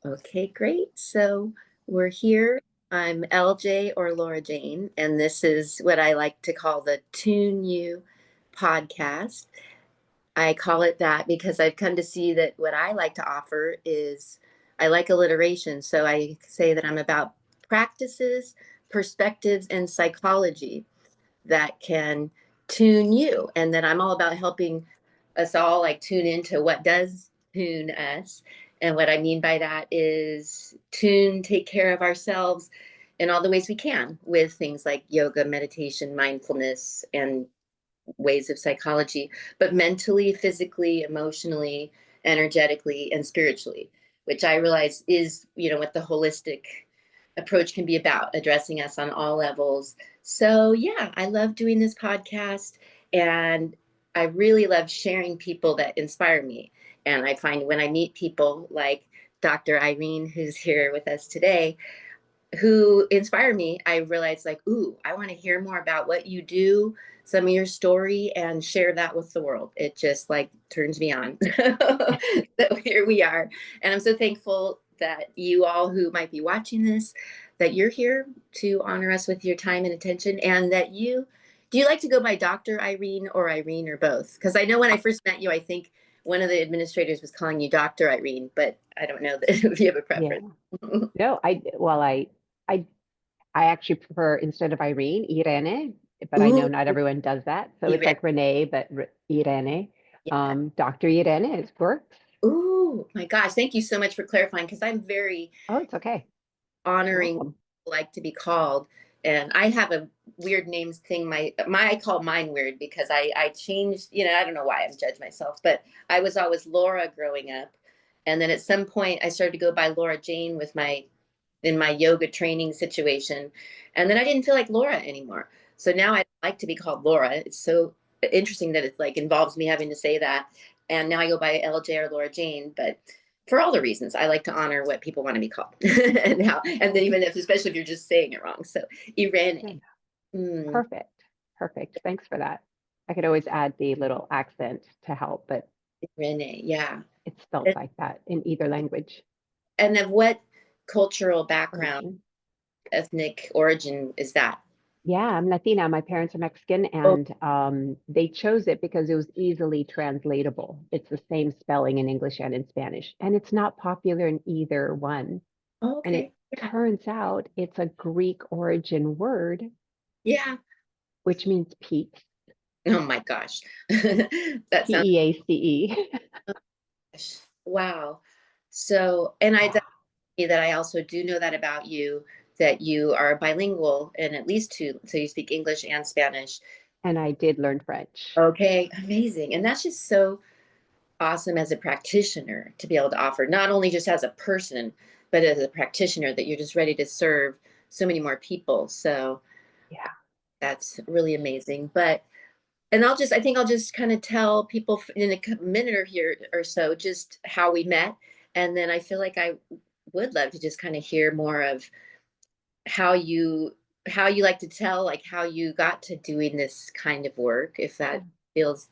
Okay, great. So we're here. I'm LJ or Laura Jane, and this is what I like to call the Tune You podcast. I call it that because I've come to see that what I like to offer is I like alliteration. So I say that I'm about practices, perspectives, and psychology that can tune you. And then I'm all about helping us all like tune into what does tune us. And what I mean by that is take care of ourselves in all the ways we can with things like yoga, meditation, mindfulness, and ways of psychology, but mentally, physically, emotionally, energetically, and spiritually, which I realize is, what the holistic approach can be about, addressing us on all levels. So, yeah, I love doing this podcast and I really love sharing people that inspire me. And I find when I meet people like Dr. Irene, who's here with us today, who inspire me, I realized like, ooh, I want to hear more about what you do, some of your story, and share that with the world. It just like turns me on. So here we are. And I'm so thankful that you all who might be watching this, that you're here to honor us with your time and attention, and that do you like to go by Dr. Irene or Irene or both? Because I know when I first met you, I think one of the administrators was calling you Dr. Irene, but I don't know if you have a Yeah. preference. No, I I actually prefer instead of Irene, Irene, but I Ooh, know not everyone does that. So it's Irene. like Renee, but Irene. Yeah. Dr. Irene, it works. Ooh, my gosh. Thank you so much for clarifying because I'm very Oh, it's okay. You're honoring welcome. like to be called. And I have a weird names thing. My I call mine weird because I changed, I don't know why I'm judge myself, but I was always Laura growing up. And then at some point I started to go by Laura Jane with my in my yoga training situation. And then I didn't feel like Laura anymore. So now I like to be called Laura. It's so interesting that it's like involves me having to say that. And now I go by LJ or Laura Jane, but for all the reasons I like to honor what people want to be called and then even if especially if you're just saying it wrong. So Yeah. Irene. Mm, Perfect. Perfect. Thanks for that. I could always add the little accent to help, but Irene, yeah. it's spelled like that in either language And of what cultural background, origin. ethnic origin is that? Yeah, I'm Latina. My parents are Mexican, Oh, and they chose it because it was easily translatable. It's the same spelling in English and in Spanish, and it's not popular in either one. And okay. it Yeah. turns out it's a Greek origin word, Yeah. which means peace, Oh my gosh. That sounds Peace. wow. So, and that I also do know that about you, that you are bilingual and at least two, so you speak English and Spanish. And I did learn French. Okay, amazing. And that's just so awesome as a practitioner to be able to offer, not only just as a person, but as a practitioner that you're just ready to serve so many more people. So Yeah. that's really amazing. And I think I'll just kind of tell people in a minute or here or so just how we met. And then I feel like I would love to just kind of hear more of how you how you like to tell like how you got to doing this kind of work, if that feels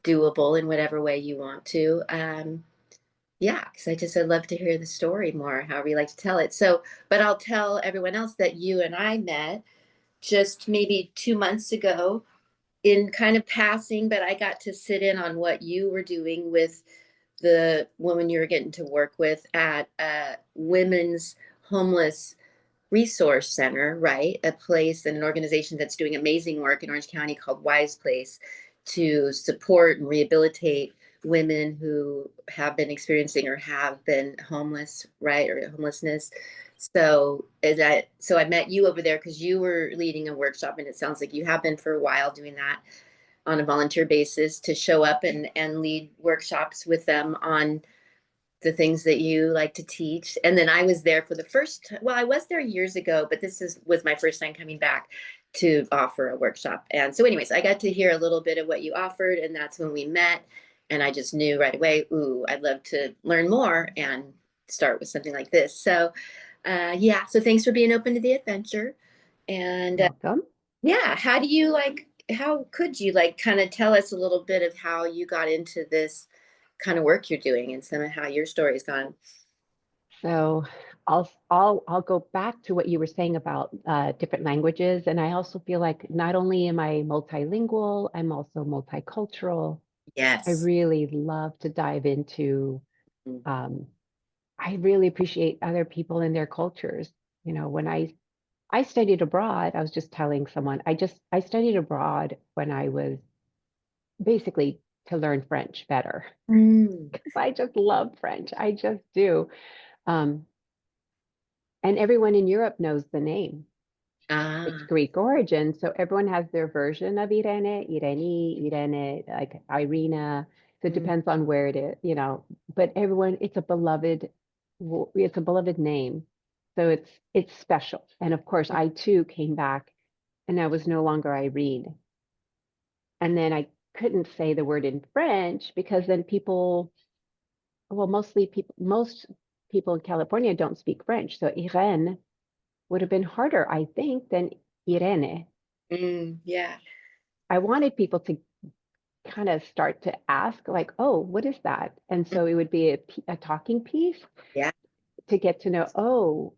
doable in whatever way you want to. Yeah, because I'd love to hear the story more, however you like to tell it. So, but I'll tell everyone else that you and I met just maybe 2 months ago in kind of passing, but I got to sit in on what you were doing with the woman you were getting to work with at a women's homeless resource center, right? A place and an organization that's doing amazing work in Orange County called Wise Place to support and rehabilitate women who have been experiencing or have been homeless, right? Or homelessness. So I met you over there because you were leading a workshop, and it sounds like you have been for a while doing that on a volunteer basis to show up and lead workshops with them on the things that you like to teach. And then I was there for the first, well, I was there years ago, but was my first time coming back to offer a workshop. And so anyways, I got to hear a little bit of what you offered, and that's when we met. And I just knew right away, ooh, I'd love to learn more and start with something like this. So yeah, so thanks for being open to the adventure. And Welcome. yeah, how could you like kind of tell us a little bit of how you got into this kind of work you're doing and some of how your story's gone? So I'll go back to what you were saying about different languages, and I also feel like not only am I multilingual, I'm also multicultural. I Yes. really love to dive into. Mhm. Um, I really appreciate other people and their cultures. You know, when I studied abroad, I was just telling someone I studied abroad when I was basically to learn French better. Mm. I just love French. I just do. Um, and everyone in Europe knows the name. It's Ah. Greek origin, so everyone has their version of Irene, like Irina. So it Mm. depends on where it is, you know. But everyone, it's a beloved name, so it's special. And of course, I too came back, and I was no longer Irene. And then I couldn't say the word in French because then people, well, most people in California don't speak French, so Irene would have been harder, I think, than Irene. Mm. Yeah. I wanted people to kind of start to ask, like, oh, what is that? And Mm. so it would be a talking piece Yeah. to get to know,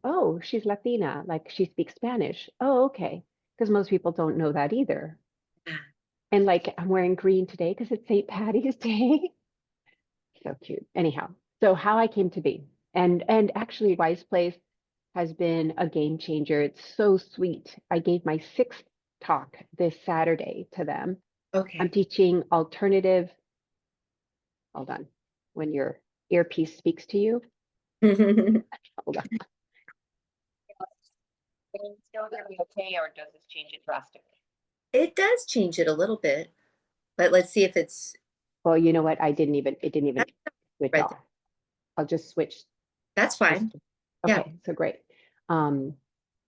oh, she's Latina, like she speaks Spanish. Oh, okay. Because most people don't know that either. Yeah. And like, I'm wearing green today because it's St. Patty's Day. So cute. Anyhow, so how I came to be. And actually Wise Place has been a game changer. It's so sweet. I gave my sixth talk this Saturday to them. I'm Okay. teaching alternative, hold on, when your earpiece speaks to you. Hold on. Can you still hear me okay, or does this change it drastically? It does change it a little bit, but let's see if it's Well, you know what? It didn't even switch right off. there. I'll just switch That's this. fine. Yeah. Okay, so great. Um,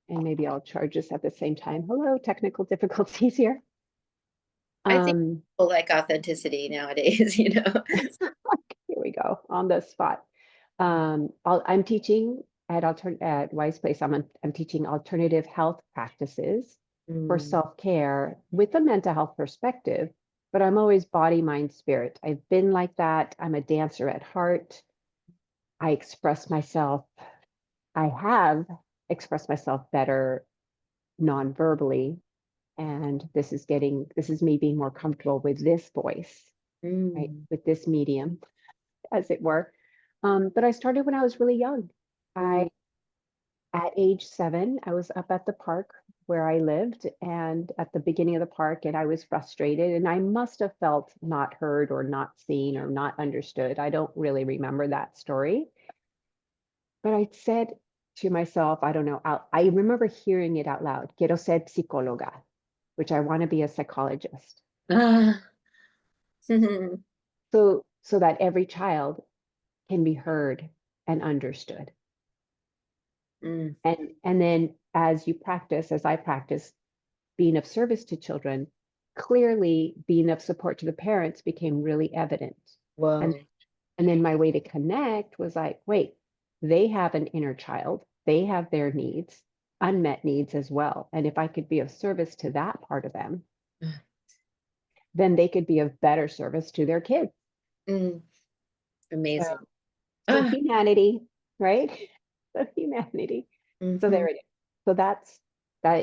and maybe I'll charge this at the same time. Hello, technical difficulties here. I think Um, people like authenticity nowadays, you know. Here we go on the spot. I'm teaching at Wise Place. I'm teaching alternative health practices for Mm. self-care with a mental health perspective, but I'm always body, mind, spirit. I've been like that. I'm a dancer at heart. I express myself. I have expressed myself better non-verbally, and this is me being more comfortable with this voice, right? Mm. With this medium, as it were. But I started when I was really young. Mm. At age 7, I was up at the park where I lived and at the beginning of the park, and I was frustrated, and I must have felt not heard or not seen or not understood. I don't really remember that story, but I said to myself, I don't know, I remember hearing it out loud, quiero ser psicóloga, which I want to be a psychologist. Ah. So that every child can be heard and understood. Mm. And then as I practice being of service to children, clearly being of support to the parents became really evident. And Whoa. and then my way to connect was like, wait, they have an inner child, they have their needs, unmet needs as well. And if I could be of service to that part of them, then they could be of better service to their kids. Mm. So, Amazing. so Ah. humanity, right? So humanity. So Hmm. there it is. So that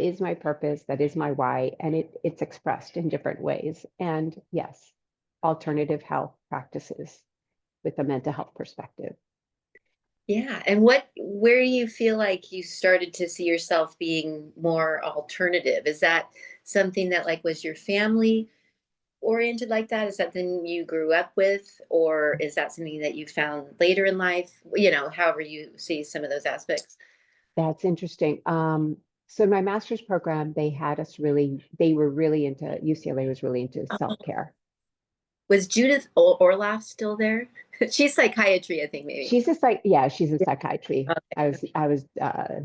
is my purpose, that is my why, and it's expressed in different ways. And yes, alternative health practices with a mental health perspective. Yeah. And where do you feel like you started to see yourself being more alternative? Is that something that like was your family oriented like that? Is that something you grew up with, or is that something that you found later in life? You know, however you see some of those aspects. That's interesting. So in my master's program, they were really into, UCLA was really into self-care. Was Judith Orloff still there? She's psychiatry, I think, maybe. She's a Yeah. psychiatry. I was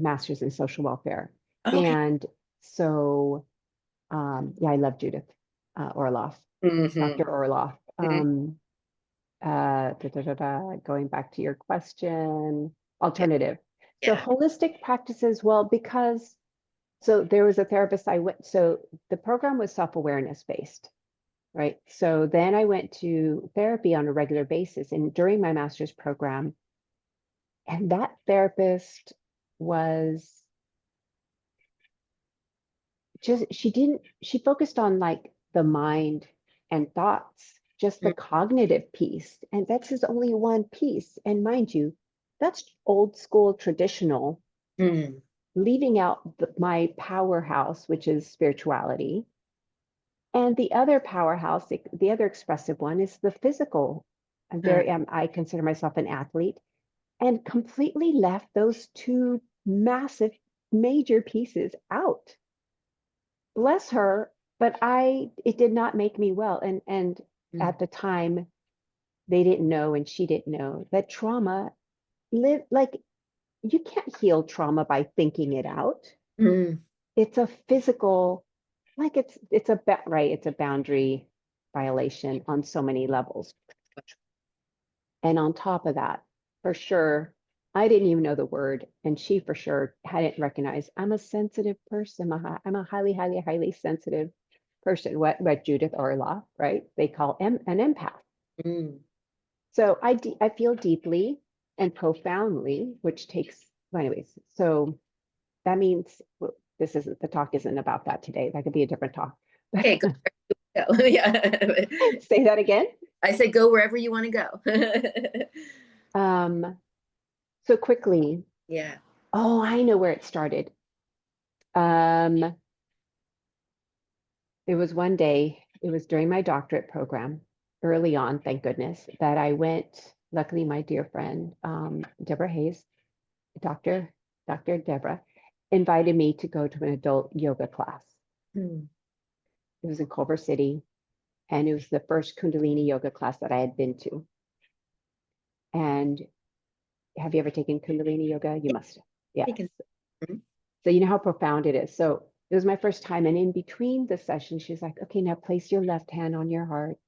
master's in social welfare. Okay. And so yeah, I love Judith Orloff, Hmm. Dr. Orloff. Going back to your question, Yeah. alternative. So Yeah. holistic practices, well, because so there was a therapist so the program was self-awareness based, right? So then I went to therapy on a regular basis. And during my master's program, And that therapist was just, she focused on like the mind and thoughts, just the Mm, cognitive piece. And that's just only one piece. And mind you, that's old school traditional, mm, leaving out my powerhouse, which is spirituality. And the other powerhouse, the other expressive one is the physical. I consider myself an athlete and completely left those two massive, major pieces out. Bless her, but it did not make me well. And mm, at the time, they didn't know, and she didn't know that trauma live like you can't heal trauma by thinking it out. mm, It's a physical, like it's a boundary violation on so many levels. And on top of that, for sure, I didn't even know the word, and she for sure hadn't recognized I'm a sensitive person. I'm a highly, highly, highly sensitive person. What Judith Orloff, right? They call an empath. mm. So I feel deeply and profoundly, which takes, well, anyways. So that means well, this isn't the talk isn't about that today. That could be a different talk. Okay, go. Yeah. Say that again. I say go wherever you want to go. Um, so quickly. Yeah. Oh, I know where it started. Um, it was one day, it was during my doctorate program, early on, thank goodness, that I went. Luckily, my dear friend, Deborah Hayes, Dr. Dr. Deborah, invited me to go to an adult yoga class. Mm, It was in Culver City, and it was the first Kundalini yoga class that I had been to. And have you ever taken Kundalini yoga? You must have. you Yes. can. Mm, So you know how profound it is. So it was my first time. And in between the session, she's like, okay, now place your left hand on your heart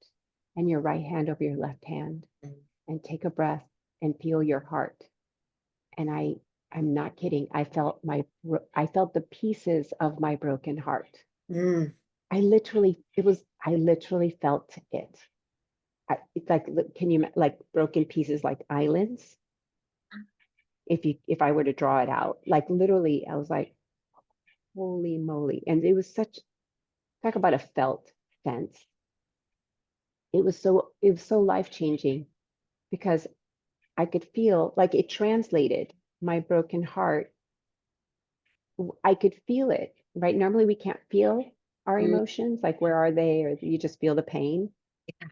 and your right hand over your left hand mm, and take a breath and feel your heart. And I'm not kidding. I felt the pieces of my broken heart. mm, I literally felt it. It's like, can you, like broken pieces, like islands? If I were to draw it out, like literally, I was like, holy moly. And it was talk about a felt sense. It was so life-changing because I could feel like it translated my broken heart. I could feel it, right? Normally we can't feel our mm. emotions, like where are they, or you just feel the pain. Yeah.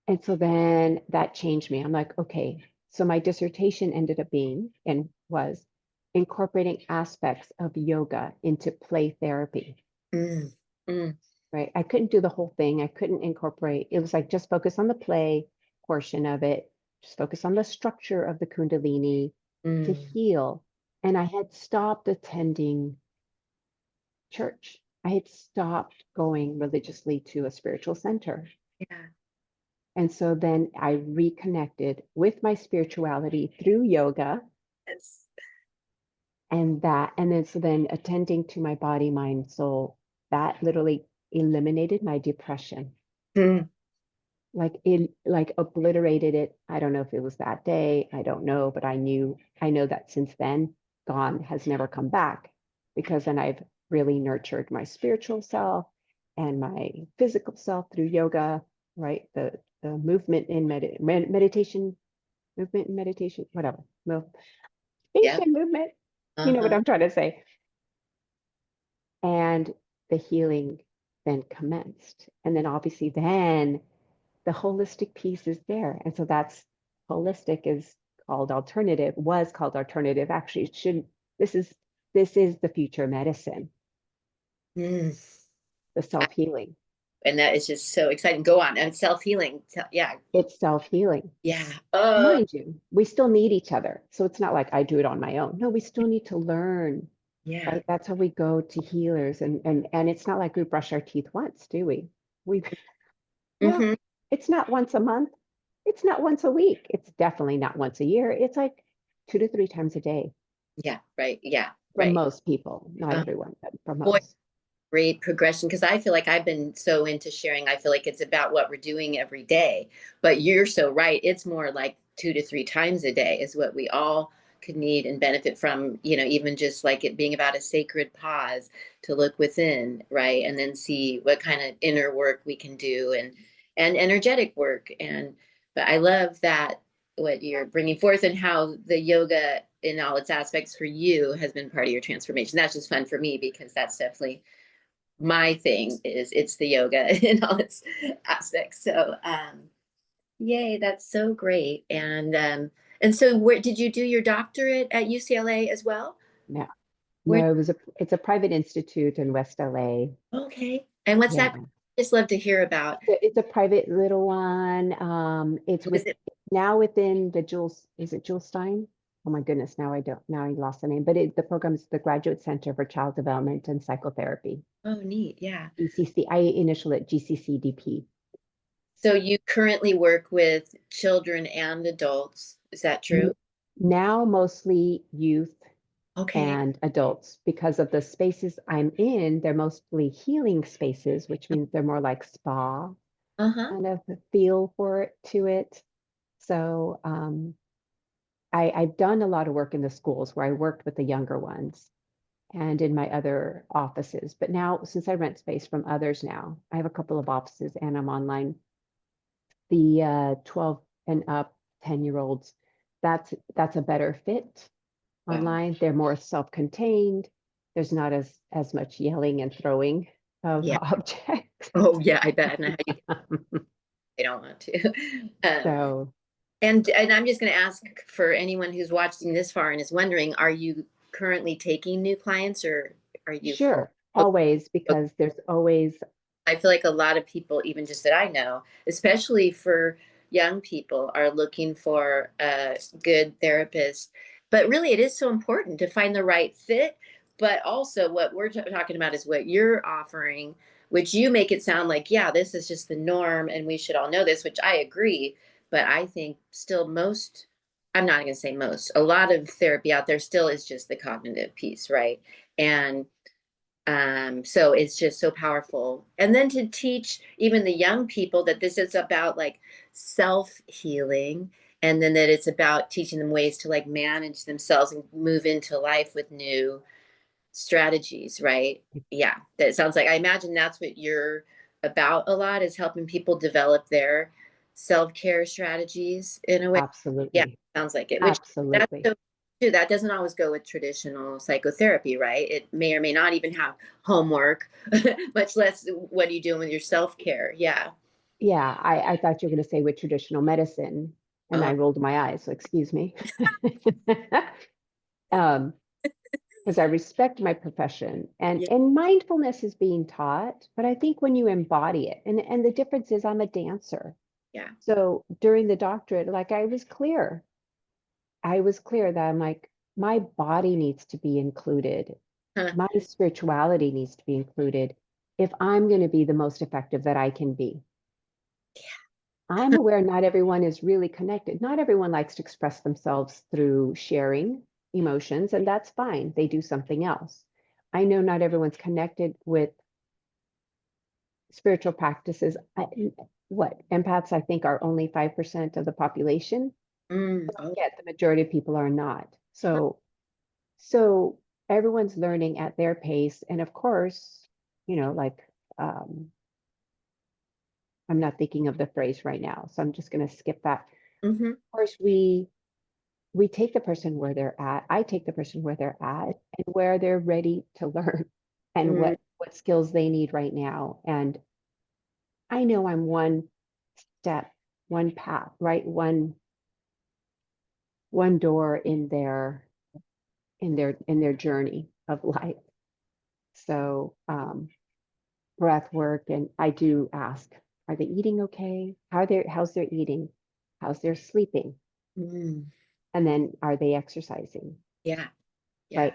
And so then that changed me. I'm like, okay. So my dissertation ended up being and was incorporating aspects of yoga into play therapy. Mm, mm, Right. I couldn't do the whole thing. I couldn't incorporate. It was like just focus on the play portion of it, just focus on the structure of the Kundalini to mm. heal. And I had stopped attending church. I had stopped going religiously to a spiritual center. Yeah. And so then I reconnected with my spirituality through yoga Yes. and then so then attending to my body, mind, soul, that literally eliminated my depression. Mm, Like it like obliterated it. I don't know if it was that day, I don't know, but I know that since then gone has never come back because then I've really nurtured my spiritual self and my physical self through yoga, right? The movement in meditation, movement and meditation, whatever. yeah. Meditation movement. You know what Uh-huh. I'm trying to say. And the healing then commenced. And then obviously then the holistic piece is there. And so that's holistic is called alternative, was called alternative. Actually, it shouldn't, this is the future medicine, Mm. the self-healing. And that is just so exciting. Go on. And self-healing. Yeah. It's self-healing. Yeah. Mind you, we still need each other. So it's not like I do it on my own. No, we still need to learn, Yeah. right? That's how we go to healers. And it's not like we brush our teeth once, do we? We well, Hmm. it's not once a month. It's not once a week. It's definitely not once a year. It's like 2 to 3 times a day Yeah. Right. Yeah. for Right. most people, not Uh, everyone, but for Boy, most. great progression. Because I feel like I've been so into sharing. I feel like it's about what we're doing every day. But you're so right. It's more like 2 to 3 times a day is what we all could need and benefit from, even just like it being about a sacred pause to look within, right? And then see what kind of inner work we can do and energetic work. But I love that what you're bringing forth and how the yoga in all its aspects for you has been part of your transformation. That's just fun for me because that's definitely my thing is it's the yoga in all its aspects. So yay, that's so great. And so where did you do your doctorate at UCLA as well? No, Where no, it's a private institute in West LA. okay. And what's Yeah. that? Just love to hear about. It's a private little one. It's Was with it now within the Jules, is it Jules Stein? Oh my goodness, now I don't, now I lost the name, but the program is the Graduate Center for Child Development and Psychotherapy, oh neat, yeah. GCC. I initial it GCCDP. So you currently work with children and adults. Is that N- true? Now mostly youth Okay. and adults because of the spaces I'm in. They're mostly healing spaces, which means they're more like spa Uh-huh. kind of feel for it to it. So I've done a lot of work in the schools where I worked with the younger ones and in my other offices. But now, since I rent space from others now, I have a couple of offices and I'm online. The 12 and up 10-year-olds, that's a better fit Wow. online. They're more self-contained. There's not as much yelling and throwing of Yeah. objects. Oh yeah, I bet. I know how you they don't want to. Um, So and I'm just going to ask for anyone who's watching this far and is wondering, are you currently taking new clients or are you full? sure, always, because there's always I feel like a lot of people, even just that I know, especially for young people, are looking for a good therapist. But really, it is so important to find the right fit. But also, what we're talking about is what you're offering, which you make it sound like, yeah, this is just the norm and we should all know this, which I agree. But I think still most, I'm not going to say most, a lot of therapy out there still is just the cognitive piece, right? And so it's just so powerful. And then to teach even the young people that this is about like self healing, and then that it's about teaching them ways to like manage themselves and move into life with new strategies, right? Yeah, that sounds like I imagine that's what you're about a lot is helping people develop their self care strategies in a way. Yeah, absolutely, sounds like it, which that's absolutely. so too. That doesn't always go with traditional psychotherapy, right? It may or may not even have homework, much less what are you doing with your self care. Yeah. Yeah, I thought you were going to say with traditional medicine, and Uh, I rolled my eyes, so excuse me. Um, because I respect my profession yeah. and mindfulness is being taught, but I think when you embody it, and the difference is I'm a dancer. Yeah. So during the doctorate, like I was clear that I'm like, my body needs to be included. Huh. My spirituality needs to be included if I'm going to be the most effective that I can be. I'm aware not everyone is really connected. Not everyone likes to express themselves through sharing emotions, and that's fine. They do something else. I know not everyone's connected with spiritual practices. What empaths, I think, are only 5% of the population, Oh. yet the majority of people are not. So everyone's learning at their pace. And of course, like um, I'm not thinking of the phrase right now, so I'm just going to skip that. Mm-hmm. Of course, we take the person where they're at. I take the person where they're at and where they're ready to learn and Mm, what skills they need right now. And I know I'm one step, one path, right? One door in their journey of life. So breath work, and I do ask, are they eating okay? How's their eating? How's their sleeping? mm, And then are they exercising? yeah. Yeah. Right?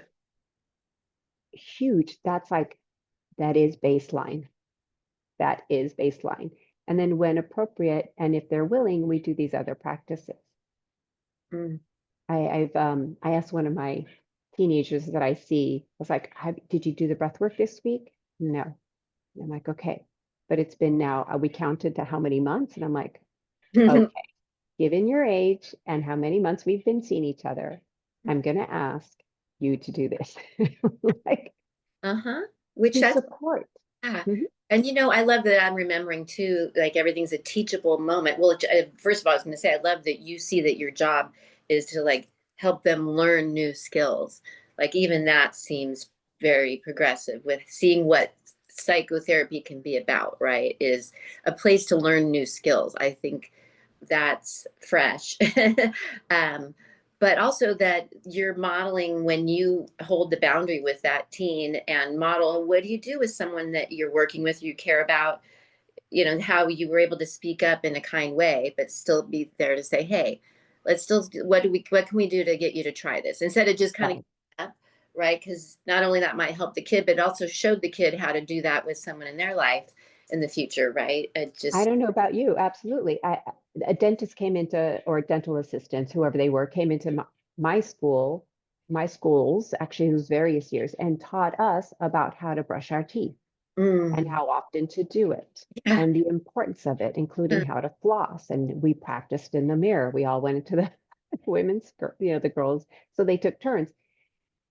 Huge. That is baseline. That is baseline. And then when appropriate, and if they're willing, we do these other practices. Mm, I asked one of my teenagers that I see, I was like, did you do the breath work this week? No. And I'm like, okay. But it's been now, we counted to how many months? And I'm like, okay, given your age and how many months we've been seeing each other, I'm going to ask you to do this. Like Uh-huh. Which to that's support. yeah. Mhm. And I love that I'm remembering too, like everything's a teachable moment. Well, first of all, I was going to say, I love that you see that your job is to like help them learn new skills. Like even that seems very progressive with seeing what psychotherapy can be about, right? Is a place to learn new skills. I think that's fresh. um, but also that you're modeling when you hold the boundary with that teen and model what do you do with someone that you're working with, you care about, how you were able to speak up in a kind way, but still be there to say, hey, let's still, what can we do to get you to try this instead of just kind of Right. up, right? Because not only that might help the kid, but also showed the kid how to do that with someone in their life in the future, right? It I just, don't know about you. Absolutely. A dentist came into, or dental assistants, whoever they were, came into my school, my schools, actually, it was various years, and taught us about how to brush our teeth and mm, how often to do it yeah, and the importance of it, including how to floss. And we practiced in the mirror. We all went into the the girls. So they took turns.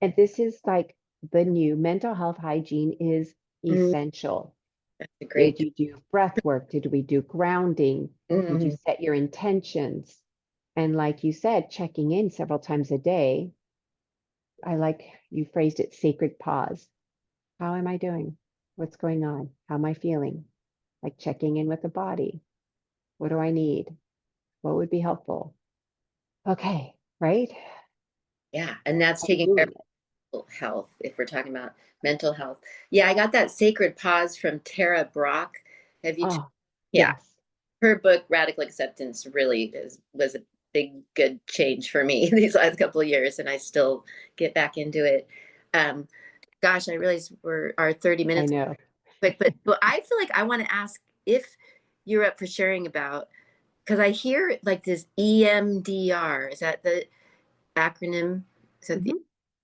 And this is like the new mental health hygiene is mm, essential. that's a Did great, you do breath work? Did we do grounding? Did you mm, set your intentions? And like you said, checking in several times a day. I like you phrased it sacred pause. How am I doing? What's going on? How am I feeling? Like checking in with the body. What do I need? What would be helpful? Okay, right? yeah. And that's And taking care doing it. of health if we're talking about mental health. Yeah, I got that sacred pause from Tara Brock. Have you Oh, Yeah, yes. her book Radical Acceptance really was a big good change for me these last couple of years, and I still get back into it. um Gosh, I realize our 30 I minutes know. quick, but I feel like I want to ask if you're up for sharing about, because I hear like this EMDR, is that the acronym? Is that the Mhm.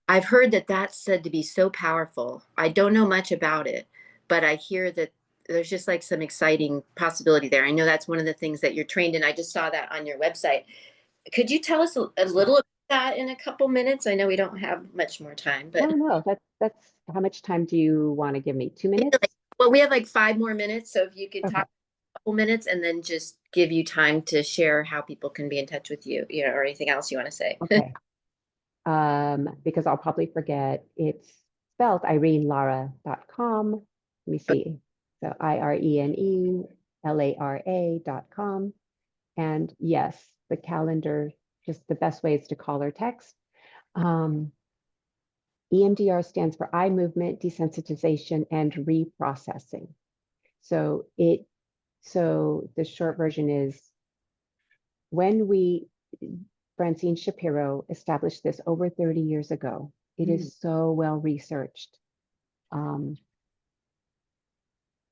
I've heard that that's said to be so powerful. I don't know much about it, but I hear that there's just like some exciting possibility there. I know that's one of the things that you're trained in. I just saw that on your website. Could you tell us a Yeah. little about that in a couple minutes? I know we don't have much more time, but No, no, that's how much time do you want to give me? 2 minutes? well, we have like 5 more minutes. So if you could talk Okay. a couple minutes and then just give you time to share how people can be in touch with you, or anything else you want to say. Okay. Because I'll probably forget. It's spelled irenelara.com. Let me see. So IRENELARA.com. And yes, the calendar, just the best way is to call or text. Um, EMDR stands for eye movement desensitization and reprocessing. So so the short version is when Francine Shapiro established this over 30 years ago. It Mm, is so well researched. Um,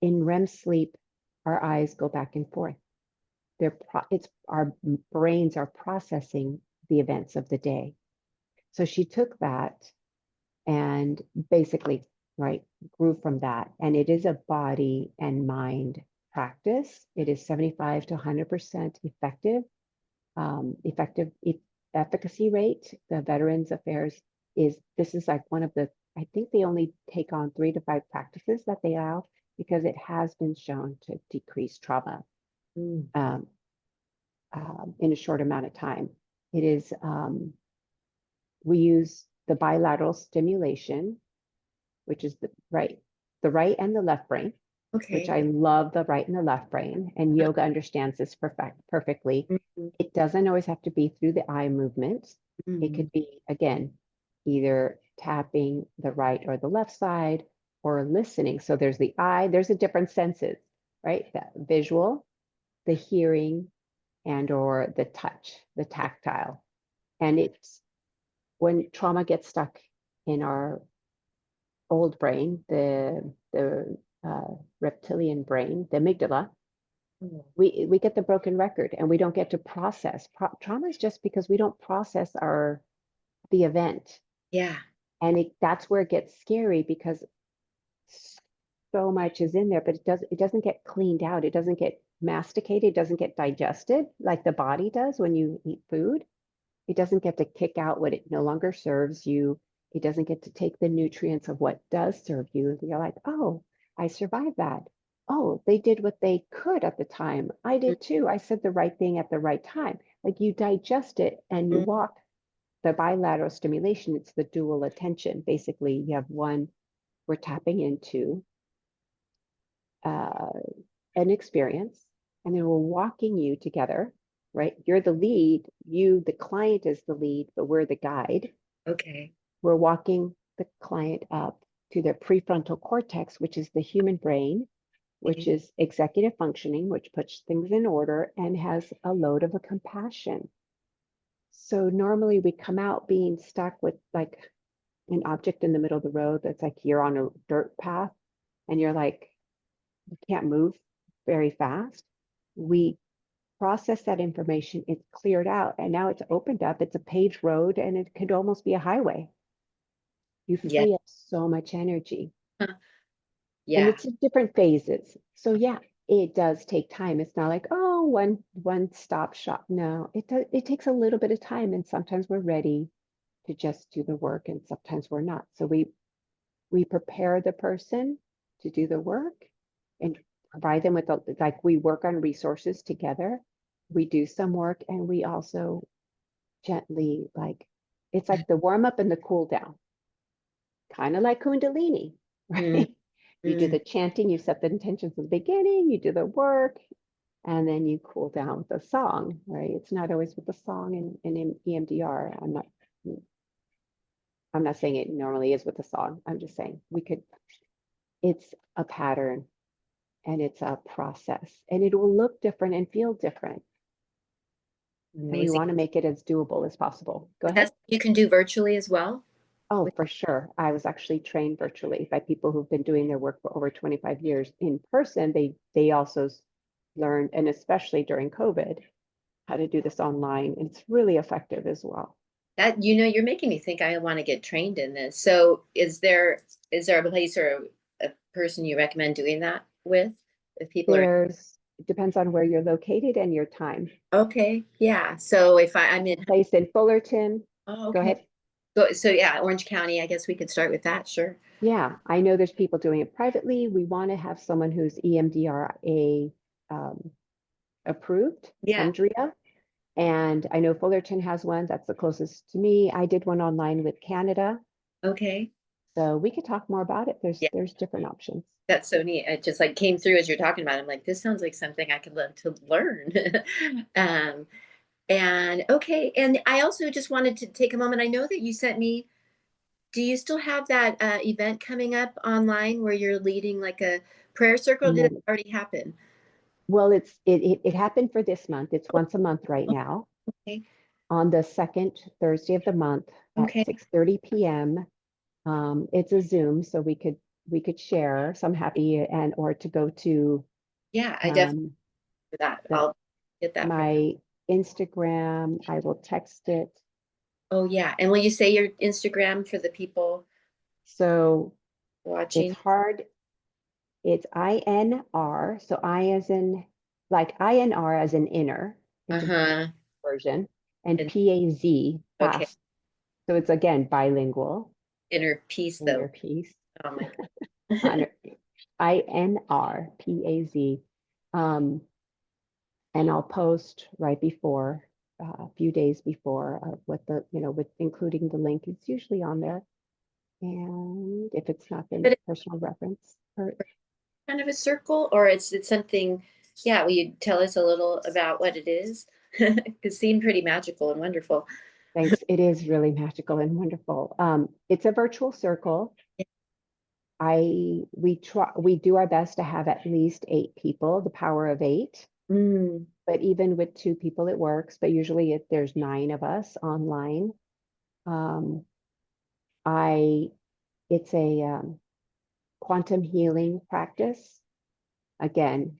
in REM sleep, our eyes go back and forth. It's our brains are processing the events of the day. So she took that and basically, right, grew from that. And it is a body and mind practice. It is 75 to 100% effective. Effective efficacy rate. The Veterans Affairs this is like one of the, I think they only take on 3 to 5 practices that they allow because it has been shown to decrease trauma mm, um, in a short amount of time. It is, we use the bilateral stimulation, which is the right and the left brain, which okay. I love the right and the left brain, and yoga understands this perfectly. Mhm, It doesn't always have to be through the eye movement. It mhm. could be, again, either tapping the right or the left side or listening. So there's the eye, there's the different senses, right? The visual, the hearing, and or the touch, the tactile. And it's when trauma gets stuck in our old brain, the reptilian brain, the amygdala, we get the broken record and we don't get to process. Trauma is just because we don't process the event, Yeah. and that's where it gets scary because so much is in there, but it doesn't get cleaned out. It doesn't get masticated, it doesn't get digested like the body does when you eat food. It doesn't get to kick out what it no longer serves you. It doesn't get to take the nutrients of what does serve you. You're like, oh, I survived that. Oh, they did what they could at the time. I did too. I said the right thing at the right time. Like you digest it and you Mhm. walk the bilateral stimulation. It's the dual attention. Basically, you have one, we're tapping into uh, an experience, and then we're walking you together, right? You're the lead, the client is the lead, but we're the guide. Okay. We're walking the client up to their prefrontal cortex, which is the human brain, which Okay. is executive functioning, which puts things in order and has a load of a compassion. So normally we come out being stuck with like an object in the middle of the road that's like you're on a dirt path and you're like, you can't move very fast. We process that information, it's cleared out, and now it's opened up. It's a paved road and it could almost be a highway. You Yeah. free up so much energy. Huh. And Yeah. it's in different phases. So yeah, it does take time. It's not like, oh, one stop shop. No, it takes a little bit of time. And sometimes we're ready to just do the work and sometimes we're not. So we prepare the person to do the work and provide them with like we work on resources together. We do some work and we also gently like it's like the warm up and the cool down, kind of like Kundalini, Mm, right? You do mm. the chanting, you set the intentions at the beginning, you do the work, and then you cool down with the song, right? It's not always with the song in EMDR. I'm not saying it normally is with the song. I'm just saying we could, it's a pattern and it's a process and it will look different and feel different. And we Amazing. want to make it as doable as possible. Go But that's ahead. you can do virtually as well. Oh, With- for sure. I was actually trained virtually by people who've been doing their work for over 25 years. In person, they also learned, and especially during COVID, how to do this online. And it's really effective as well. That you're making me think I want to get trained in this. So is there a place or a person you recommend doing that with if people are It depends on where you're located and your time. okay? Yeah. So if I'm A in place in Fullerton, oh go okay. ahead. So yeah, Orange County, I guess we could start with that, sure. Yeah, I know there's people doing it privately. We want to have someone who's EMDRA um, approved, Yeah. Andrea. And I know Fullerton has one that's the closest to me. I did one online with Canada. Okay. So we could talk more about it. Yeah. There's different options. That's so neat. It just like came through as you're talking about it. I'm like, this sounds like something I could love to learn. um, and okay. And I also just wanted to take a moment. I know that you sent me, do you still have that event coming up online where you're leading like a prayer circle? Or did it No, already happen? well, it happened for this month. It's once a month right now Okay. on the second Thursday of the month at Okay. 6:30 p.m. It's a Zoom, so we could share. So I'm happy and or to go to Yeah, I definitely um, do that. the I'll get that from. my Instagram. I will text it. Oh yeah. And will you say your Instagram for the people So it's watching? hard. It's INR. So I as in like INR as in inner. It's a Uh-huh. version and And PAZ okay. past. So it's again bilingual. Inner peace though. Inner peace. Oh my Honor, INRPAZ. Um, and I'll post right before, a few days before, what with including the link. It's usually on there. And if it's not, then God. personal reference. Or, Kind of a circle, or it's something, yeah, will you tell us a little about what it is? It seemed pretty magical and wonderful. thanks. It is really magical and wonderful. It's a virtual circle. We do our best to have at least 8 people, the power of 8. Mm, But even with 2 people, it works. But usually, if there's 9 of us online, um, I it's a quantum healing practice. Again,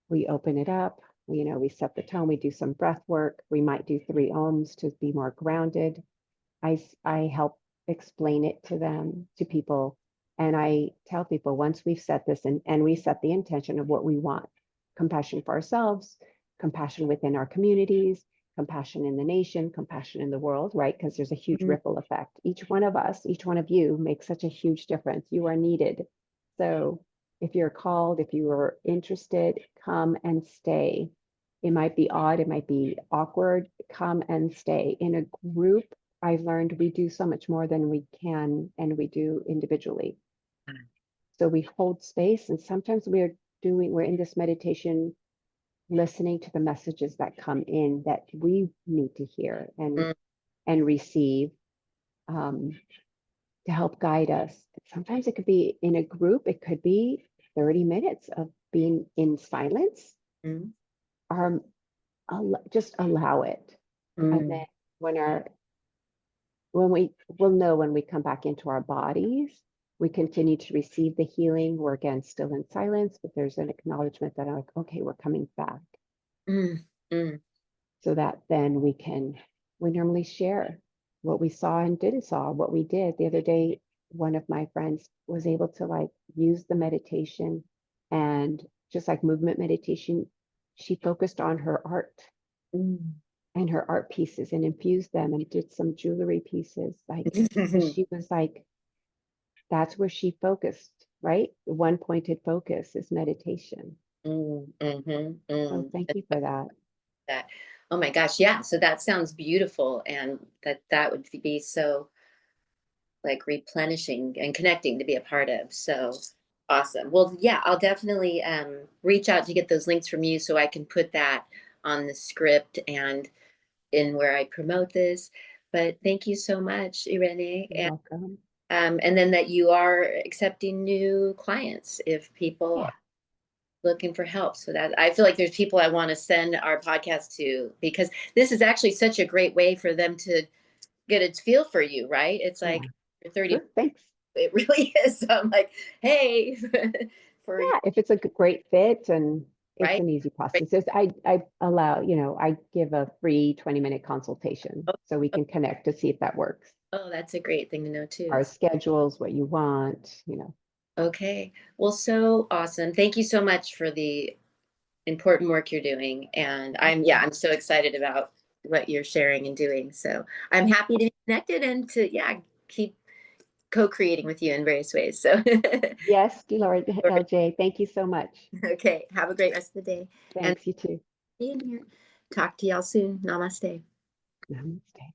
we open it up. We set the tone. We do some breath work. We might do 3 ohms to be more grounded. I help explain it to people, and I tell people once we've set this and we set the intention of what we want, compassion for ourselves, compassion within our communities, compassion in the nation, compassion in the world, right? Because there's a huge Mm, ripple effect. Each one of us, each one of you makes such a huge difference. You are needed. So if you're called, if you are interested, come and stay. It might be odd, it might be awkward. Come and stay. In a group, I've learned we do so much more than we can and we do individually. So we hold space, and sometimes we're in this meditation listening to the messages that come in that we need to hear mm, and receive, to help guide us. Sometimes it could be in a group, it could be 30 minutes of being in silence, mm, or just allow it. And then mm, when our when we will know when we come back into our bodies, we continue to receive the healing. We're again still in silence, but there's an acknowledgement that I'm like, okay, we're coming back. mm, mm, So that then we normally share what we saw and didn't saw, what we did. The other day, one of my friends was able to like use the meditation, and just like movement meditation, she focused on her art mm. and her art pieces and infused them and did some jewelry pieces. Like, because she was like, that's where she focused, right? The one pointed focus is meditation. Mm, mhm, So mm. thank you for that. That. Oh my gosh, yeah. So that sounds beautiful, and that would be so like replenishing and connecting to be a part of. So awesome. Well, yeah, I'll definitely reach out to get those links from you so I can put that on the script and in where I promote this. But thank you so much, Irene, You're welcome. and then that you are accepting new clients if people Yeah. looking for help. So that I feel like there's people I want to send our podcast to, because this is actually such a great way for them to get a feel for you, right? It's Yeah. like you're 30, Sure. Thanks. it really is. So I'm like, hey, for Yeah, if it's a great fit, and it's right, an easy right. process. I allow, I give a free 20-minute consultation Oh, so we oh, can connect to see if that works. oh, that's a great thing to know too. Our schedules, what you want. Okay. Well, so awesome. Thank you so much for the important work you're doing. And Welcome. I'm so excited about what you're sharing and doing. So I'm happy to be connected and to, yeah, keep co-creating with you in various ways. So, Yes, Lord LJ, thank you so much. okay. Have a great rest of the day and Thanks, you too. being here. Talk to y'all soon. Namaste. Namaste.